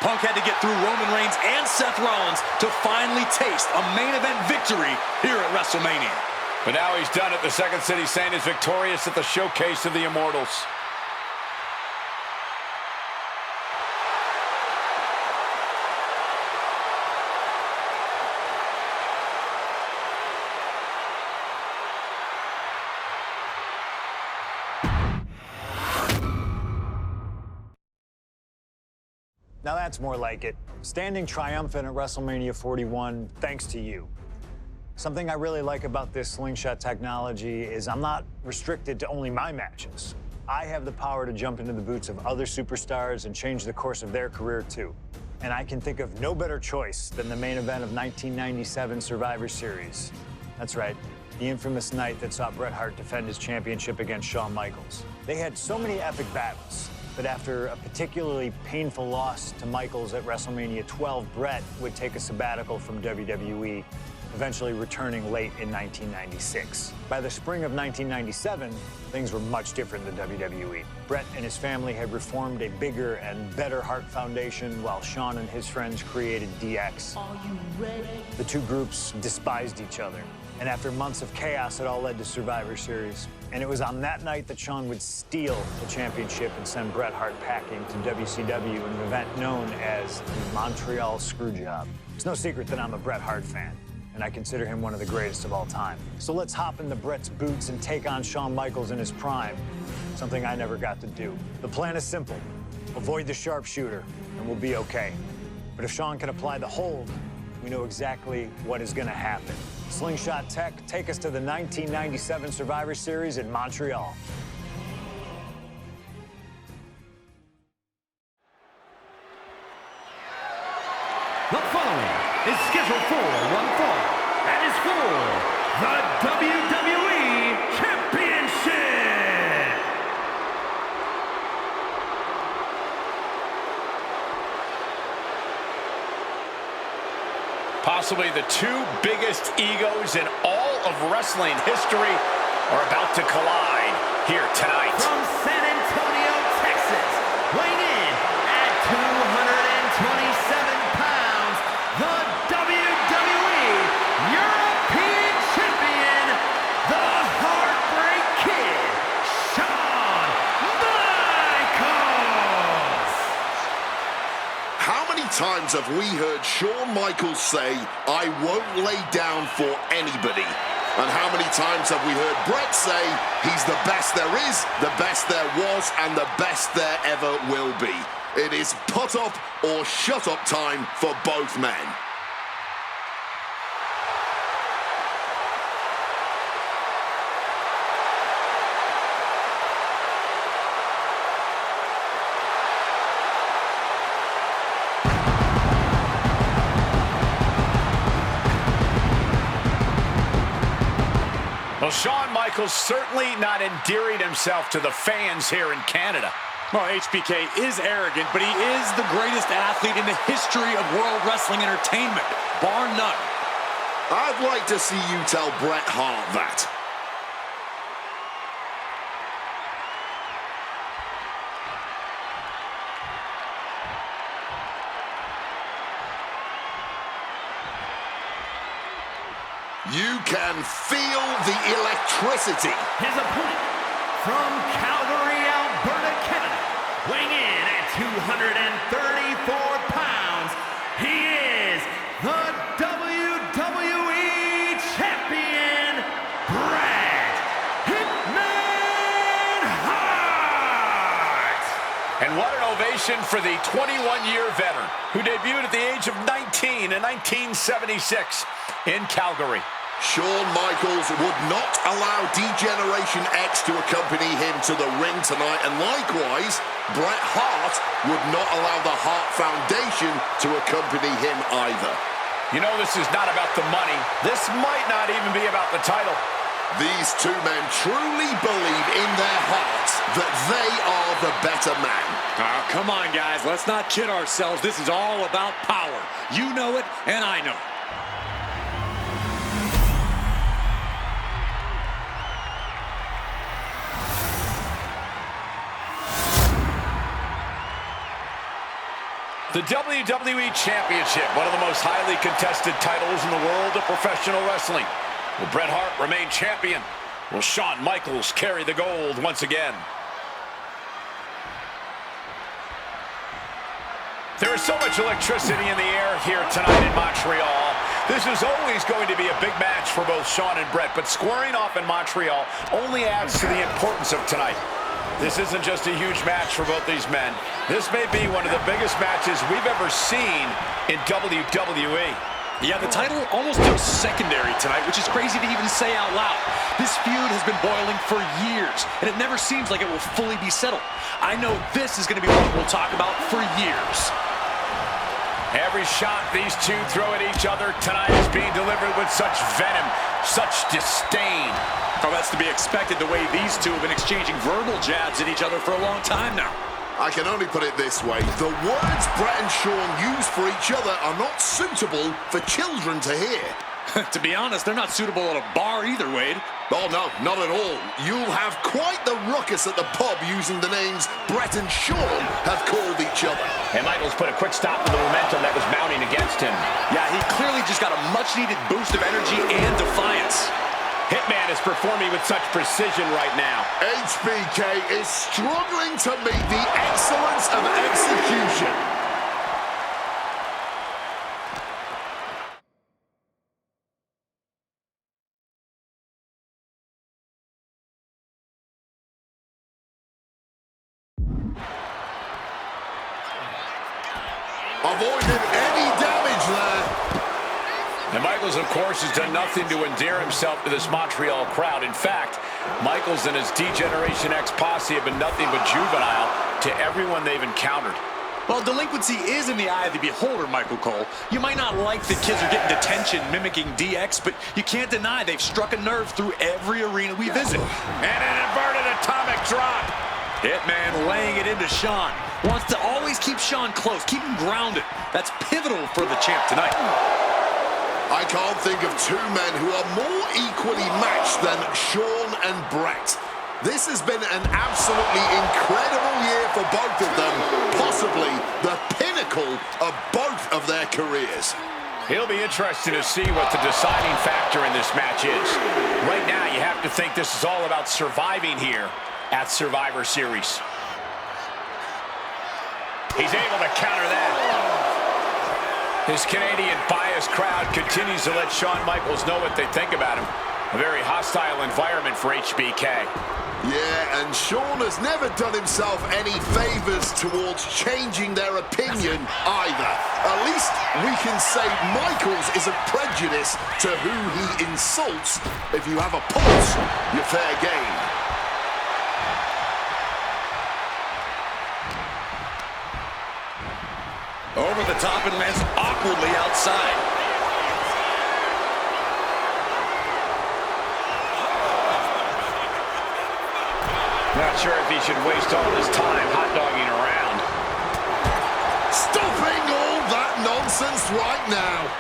Speaker 2: Punk had to get through Roman Reigns and Seth Rollins to finally taste a main event victory here at WrestleMania.
Speaker 1: But now he's done it. The Second City Saint is victorious at the Showcase of the Immortals.
Speaker 5: Now that's more like it. Standing triumphant at WrestleMania 41 thanks to you. Something I really like about this slingshot technology is I'm not restricted to only my matches. I have the power to jump into the boots of other superstars and change the course of their career too. And I can think of no better choice than the main event of 1997 Survivor Series. That's right, the infamous night that saw Bret Hart defend his championship against Shawn Michaels. They had so many epic battles, but after a particularly painful loss to Michaels at WrestleMania 12, Bret would take a sabbatical from WWE, eventually returning late in 1996. By the spring of 1997, things were much different than WWE. Bret and his family had reformed a bigger and better Hart Foundation, while Shawn and his friends created DX.
Speaker 6: Are you ready?
Speaker 5: The two groups despised each other, and after months of chaos, it all led to Survivor Series. And it was on that night that Shawn would steal the championship and send Bret Hart packing to WCW in an event known as the Montreal Screwjob. It's no secret that I'm a Bret Hart fan, and I consider him one of the greatest of all time. So let's hop into Bret's boots and take on Shawn Michaels in his prime, something I never got to do. The plan is simple. Avoid the sharpshooter, and we'll be okay. But if Shawn can apply the hold, we know exactly what is going to happen. Slingshot Tech, take us to the 1997 Survivor Series in Montreal.
Speaker 6: The following is scheduled for one fall and is for the WWE Championship.
Speaker 1: Possibly the two biggest egos in all of wrestling history are about to collide here tonight.
Speaker 6: From San Antonio, Texas, weighing in at 227 pounds, the WWE European Champion, the Heartbreak Kid, Shawn Michaels.
Speaker 3: How many times have we heard Shawn Michaels say, "I won't lay down for anybody"? And how many times have we heard Bret say, he's the best there is, the best there was, and the best there ever will be? It is put up or shut up time for both men.
Speaker 1: Well, Shawn Michaels certainly not endearing himself to the fans here in Canada.
Speaker 2: Well, HBK is arrogant, but he is the greatest athlete in the history of World Wrestling Entertainment, bar none.
Speaker 3: I'd like to see you tell Bret Hart that. You can feel the electricity.
Speaker 6: His opponent from Calgary, Alberta, Canada, weighing in at 234 pounds, he is the WWE Champion, Bret Hitman Hart!
Speaker 1: And what an ovation for the 21-year veteran who debuted at the age of 19 in 1976 in Calgary.
Speaker 3: Shawn Michaels would not allow D-Generation X to accompany him to the ring tonight, and likewise, Bret Hart would not allow the Hart Foundation to accompany him either.
Speaker 1: You know, this is not about the money. This might not even be about the title.
Speaker 3: These two men truly believe in their hearts that they are the better man.
Speaker 2: Oh, come on, guys. Let's not kid ourselves. This is all about power. You know it, and I know it.
Speaker 1: The WWE Championship, one of the most highly contested titles in the world of professional wrestling. Will Bret Hart remain champion? Will Shawn Michaels carry the gold once again? There is so much electricity in the air here tonight in Montreal. This is always going to be a big match for both Shawn and Bret, but squaring off in Montreal only adds to the importance of tonight. This isn't just a huge match for both these men. This may be one of the biggest matches we've ever seen in WWE.
Speaker 2: Yeah, the title almost feels secondary tonight, which is crazy to even say out loud. This feud has been boiling for years, and it never seems like it will fully be settled. I know this is going to be one we'll talk about for years.
Speaker 1: Every shot these two throw at each other tonight is being delivered with such venom, such disdain.
Speaker 2: Oh, that's to be expected the way these two have been exchanging verbal jabs at each other for a long time now.
Speaker 3: I can only put it this way. The words Bret and Shawn use for each other are not suitable for children to hear.
Speaker 2: To be honest, they're not suitable at a bar either, Wade.
Speaker 3: Oh, no, not at all. You'll have quite the ruckus at the pub using the names Bret and Shawn have called each other.
Speaker 1: And Michaels put a quick stop to the momentum that was mounting against him.
Speaker 2: Yeah, he clearly just got a much-needed boost of energy and defiance.
Speaker 1: Hitman is performing with such precision right now.
Speaker 3: HBK is struggling to meet the excellence of execution. Avoided any damage there.
Speaker 1: And Michaels, of course, has done nothing to endear himself to this Montreal crowd. In fact, Michaels and his D-Generation X posse have been nothing but juvenile to everyone they've encountered.
Speaker 2: Well, delinquency is in the eye of the beholder, Michael Cole. You might not like that kids are getting detention mimicking DX, but you can't deny they've struck a nerve through every arena we visit.
Speaker 1: And an inverted atomic drop.
Speaker 2: Hitman laying it into Sean. Wants to always keep Sean close, keep him grounded. That's pivotal for the champ tonight.
Speaker 3: I can't think of two men who are more equally matched than Sean and Brett. This has been an absolutely incredible year for both of them, possibly the pinnacle of both of their careers.
Speaker 1: It'll be interesting to see what the deciding factor in this match is. Right now, you have to think this is all about surviving here at Survivor Series. He's able to counter that. His Canadian biased crowd continues to let Shawn Michaels know what they think about him. A very hostile environment for HBK.
Speaker 3: Yeah, and Sean has never done himself any favors towards changing their opinion either. At least we can say Michaels isn't prejudiced to who he insults. If you have a pulse, you're fair game.
Speaker 2: Over the top and lands awkwardly outside.
Speaker 1: Not sure if he should waste all his time hot-dogging around.
Speaker 3: Stopping all that nonsense right now.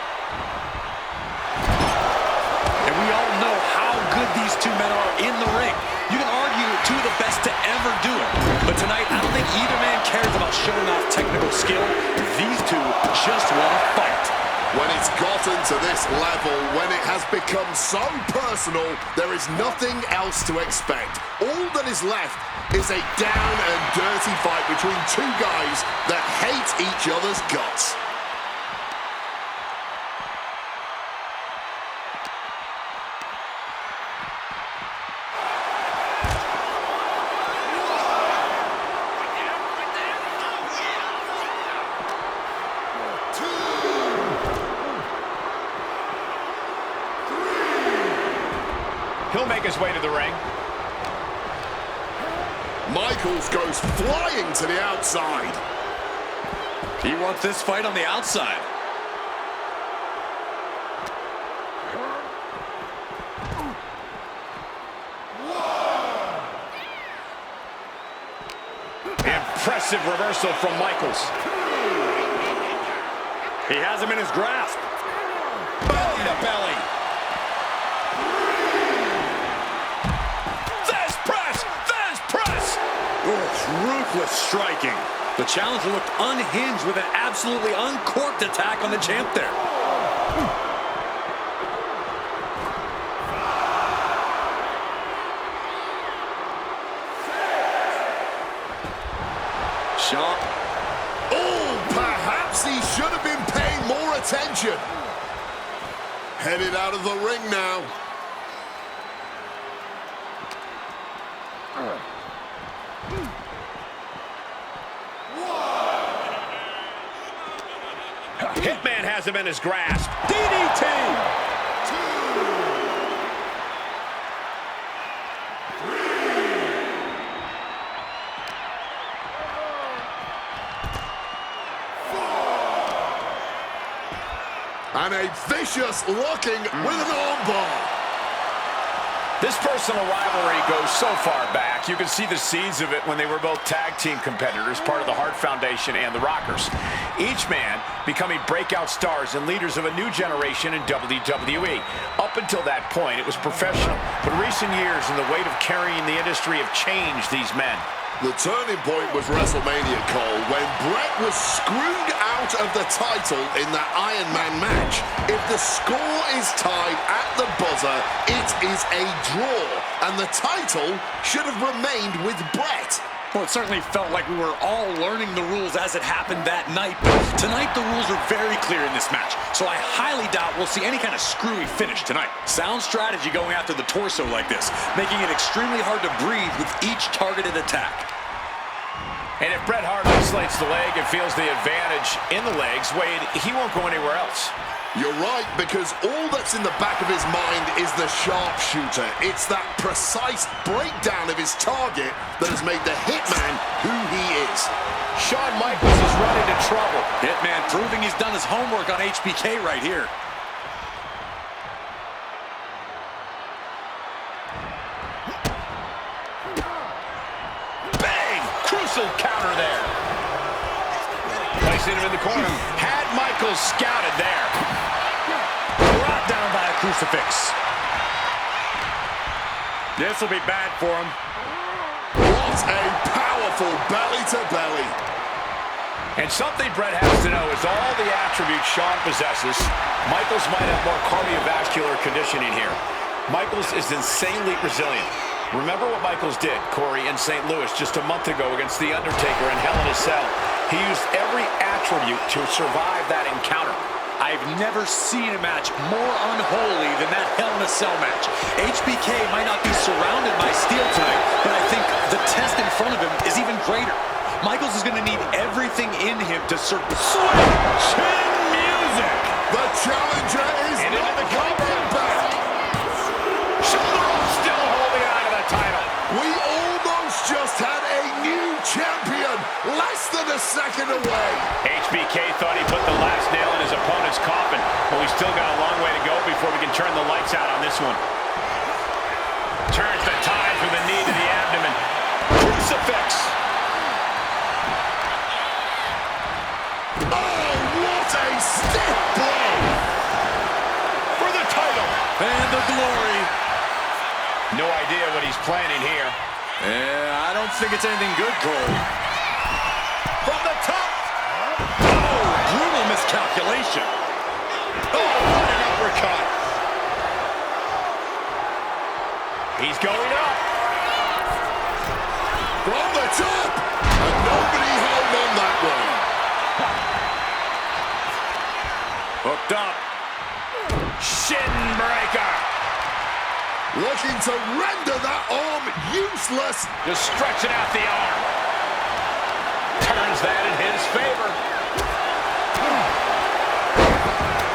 Speaker 2: And we all know how good these two men are in the ring. You can argue two of the best to ever do it. But tonight, I don't think either man cares about showing off technical skill. These two just want to fight.
Speaker 3: When it's gotten to this level, when it has become so personal, there is nothing else to expect. All that is left is a down and dirty fight between two guys that hate each other's guts.
Speaker 1: He'll make his way to the ring.
Speaker 3: Michaels goes flying to the outside.
Speaker 2: He wants this fight on the outside.
Speaker 1: Impressive reversal from Michaels.
Speaker 2: He has him in his grasp.
Speaker 1: Belly to belly.
Speaker 2: Ruthless striking. The challenger looked unhinged with an absolutely uncorked attack on the champ there. Shawn.
Speaker 3: Oh, perhaps he should have been paying more attention. Headed out of the ring now.
Speaker 1: Hitman has him in his grasp.
Speaker 2: DDT!
Speaker 3: 2, 3, 4. And a vicious looking with an armbar.
Speaker 1: This personal rivalry goes so far back. You can see the seeds of it when they were both tag team competitors, part of the Hart Foundation and the Rockers. Each man becoming breakout stars and leaders of a new generation in WWE. Up until that point, it was professional. But recent years and the weight of carrying the industry have changed these men.
Speaker 3: The turning point was WrestleMania, Cole, when Brett was screwed out of the title in that Iron Man match. If the score is tied at the buzzer, it is a draw, and the title should have remained with Brett.
Speaker 2: Well, it certainly felt like we were all learning the rules as it happened that night, but tonight the rules are very clear in this match, so I highly doubt we'll see any kind of screwy finish tonight. Sound strategy going after the torso like this, making it extremely hard to breathe with each targeted attack.
Speaker 1: And if Bret Hart isolates the leg and feels the advantage in the legs, Wade, he won't go anywhere else.
Speaker 3: You're right, because all that's in the back of his mind is the sharpshooter. It's that precise breakdown of his target that has made the Hitman who he is.
Speaker 1: Shawn Michaels is running into trouble.
Speaker 2: Hitman proving he's done his homework on HBK right here.
Speaker 1: Bang! Crucial counter there. Placing him in the corner. Had Michaels scouted there.
Speaker 2: Brought down by a crucifix. This will be bad for him.
Speaker 3: What a powerful belly-to-belly.
Speaker 1: And something Bret has to know is all the attributes Shawn possesses, Michaels might have more cardiovascular conditioning here. Michaels is insanely resilient. Remember what Michaels did, Corey, in St. Louis just a month ago against The Undertaker in Hell in a Cell. He used every attribute to survive that encounter.
Speaker 2: I've never seen a match more unholy than that Hell in a Cell match. HBK might not be surrounded by steel tonight, but I think the test in front of him is even greater. Michaels is going to need everything in him to survive. Switch in music!
Speaker 3: The challenger is not coming back.
Speaker 1: Still holding on to the title.
Speaker 3: We almost just had a new champion, less than a second away.
Speaker 1: HBK thought he put the last nail in his opponent's coffin, but we still got a long way to go before we can turn the lights out on this one. Turns the tide with a knee to the abdomen. Crucifix.
Speaker 3: Oh, what a stiff blow.
Speaker 1: For the title.
Speaker 2: And the glory.
Speaker 1: No idea what he's planning here.
Speaker 2: Yeah, I don't think it's anything good, Cole.
Speaker 1: From the top.
Speaker 2: Oh, brutal miscalculation.
Speaker 1: Oh, what an uppercut. He's going up.
Speaker 3: From the top. And nobody held on that one.
Speaker 2: Hooked up.
Speaker 1: Shin breaker.
Speaker 3: Looking to render that arm useless.
Speaker 1: Just stretching out the arm. Turns that in his favor.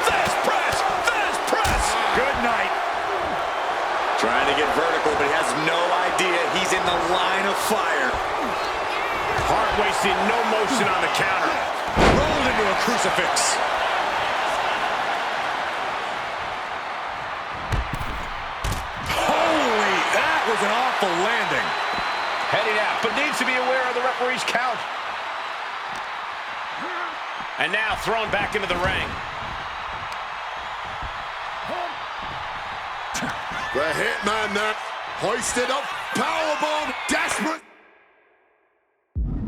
Speaker 1: Fast press! Fast press!
Speaker 2: Good night. Trying to get vertical, but he has no idea he's in the line of fire.
Speaker 1: Hart wasting no motion on the counter.
Speaker 2: Rolled into a crucifix. Was an awful landing.
Speaker 1: Heading out, but needs to be aware of the referee's count. And now thrown back into the ring.
Speaker 3: The Hitman now hoisted up, powerbomb, desperate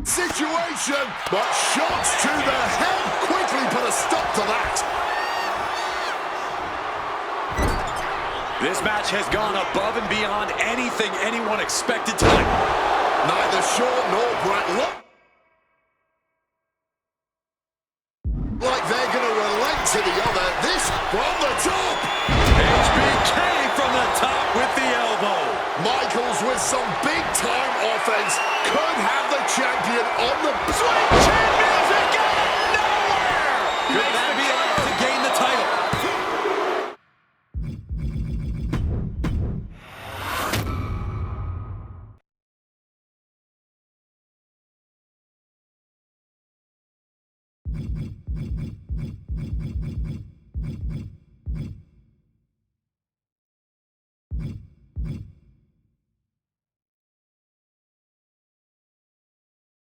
Speaker 3: situation, but shots to the head quickly put a stop to that.
Speaker 2: This match has gone above and beyond anything anyone expected tonight.
Speaker 3: Neither Shawn nor Brett look like they're going to relent to the other. This from the top.
Speaker 2: HBK from the top with the elbow.
Speaker 3: Michaels with some big-time offense could have the champion on the...
Speaker 1: Sweet chin music going nowhere!
Speaker 2: Could that be enough to gain the title?